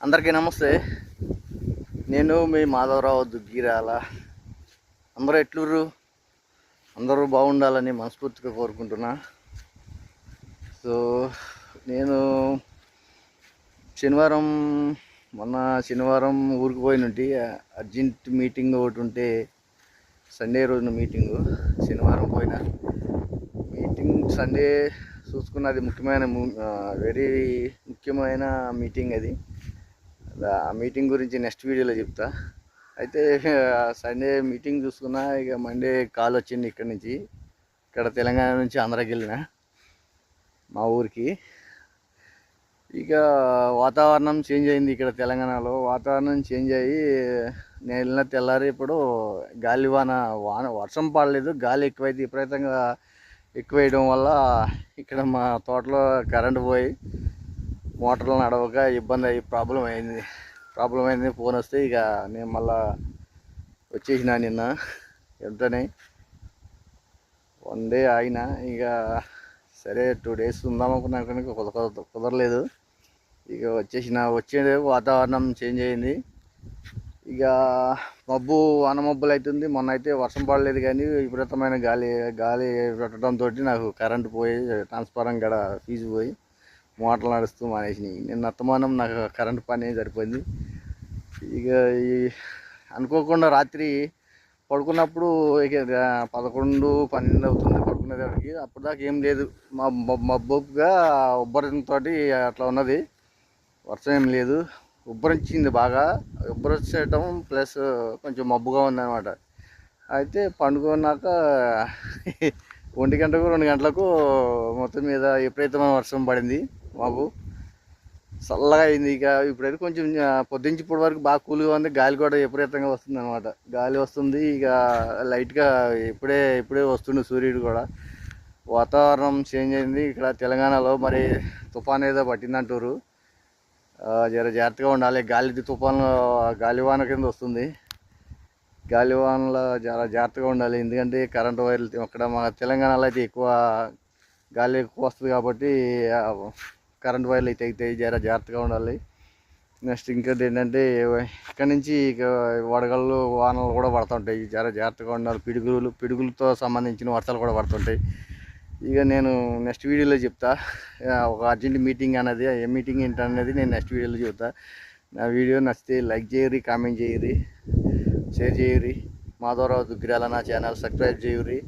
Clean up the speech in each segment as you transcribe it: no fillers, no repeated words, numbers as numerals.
అందరికీ నమస్తే. నేను మీ మాధవరావు దుగ్గిరాల. అందరూ ఎట్లుర్రు? అందరూ బాగుండాలని మనస్ఫూర్తిగా కోరుకుంటున్నా. సో నేను మొన్న శనివారం ఊరికి పోయినుంటి. అర్జెంట్ మీటింగ్ ఒకటి ఉంటే సండే రోజున మీటింగు. శనివారం పోయిన మీటింగ్ సండే చూసుకున్నది వెరీ ముఖ్యమైన మీటింగ్ అది. ఆ మీటింగ్ గురించి నెక్స్ట్ వీడియోలో చెప్తా. అయితే సండే మీటింగ్ చూసుకున్నా. ఇక మండే కాల్ వచ్చింది ఇక్కడ తెలంగాణ నుంచి ఆంధ్రాకి వెళ్ళిన మా ఊరికి. ఇక వాతావరణం చేంజ్ అయింది. ఇక్కడ తెలంగాణలో వాతావరణం చేంజ్ అయ్యి నేను వెళ్ళిన తెల్లారి ఇప్పుడు వర్షం పడలేదు, గాలి ఎక్కువైతే విపరీతంగా ఎక్కువేయడం వల్ల ఇక్కడ మా తోటలో కరెంటు పోయి మోటార్లు నడవక ఇబ్బంది అయ్యి ప్రాబ్లం అయింది. ఫోన్ వస్తే ఇక నేను మళ్ళా వచ్చేసిన నిన్న వెంటనే 1 డే ఆగిన. ఇక సరే 2 days ఉందామనుకున్నా కానీ కుదరలేదు. ఇక వచ్చే వాతావరణం చేంజ్ అయింది. ఇక వానమబ్బులు అవుతుంది. మొన్న అయితే వర్షం పడలేదు కానీ విపరీతమైన గాలి పెట్టడంతో నాకు కరెంటు పోయి ట్రాన్స్ఫారం గడ ఫీజు పోయి మోటార్లు నడుస్తూ మానేసినాయి. నిన్న అత్తమానం నాకు కరెంటు పని సరిపోయింది. ఇక అనుకోకుండా రాత్రి పడుకున్నప్పుడు ఇక 11-12 అవుతుంది పడుకునేదానికి. అప్పుడు దాకా ఏం లేదు, మబ్బుగా ఉబ్బరంతో అట్లా ఉన్నది. వర్షం ఏం లేదు, ఉబ్బరించింది బాగా. ఉబ్బరించడం ప్లస్ కొంచెం మబ్బుగా ఉందన్నమాట. అయితే పండుకున్నాక 1 గంటకు 2 గంటలకు మొత్తం మీద విపరీతమైన వర్షం పడింది. మాకు చల్లగా అయింది. ఇక ఇప్పుడైతే కొంచెం పొద్దుంచి ఇప్పటి వరకు బాగా కూల్గా ఉంది. గాలి కూడా విపరీతంగా వస్తుంది అనమాట. గాలి వస్తుంది. ఇక లైట్గా ఇప్పుడే వస్తుంది సూర్యుడు కూడా. వాతావరణం చేంజ్ అయింది ఇక్కడ తెలంగాణలో. మరి తుఫాన్ ఏదో పట్టిందంటారు. జాగ్రత్తగా ఉండాలి. గాలివాన కింద వస్తుంది. గాలివానలో చాలా జాగ్రత్తగా ఉండాలి. ఎందుకంటే కరెంటు వైర్లు అక్కడ మా తెలంగాణలో అయితే గాలి ఎక్కువ వస్తుంది కాబట్టి కరెంటు వైర్లు అయితే జాగ్రత్తగా ఉండాలి. నెక్స్ట్ ఇంకోటి ఏంటంటే ఇక్కడ నుంచి ఇక వడగళ్ళు వానలు కూడా పడుతుంటాయి. జాగ్రత్తగా ఉండాలి. పిడుగులతో సంబంధించిన వర్షాలు కూడా పడుతుంటాయి. ఇక నేను నెక్స్ట్ వీడియోలో చెప్తా. ఒక అర్జెంట్ మీటింగ్ అనేది ఏ మీటింగ్ ఏంటనేది నేను నెక్స్ట్ వీడియోలో చెప్తా. నా వీడియో నచ్చితే లైక్ చేయరి, కామెంట్ చేయరి, షేర్ చేయరి. మాధవరావు దుగ్గిరాల నా ఛానల్ సబ్స్క్రైబ్ చేయరి.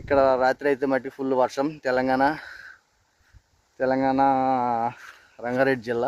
ఇక్కడ రాత్రి అయితే మట్టి ఫుల్ వర్షం. తెలంగాణ రంగారెడ్డి జిల్లా.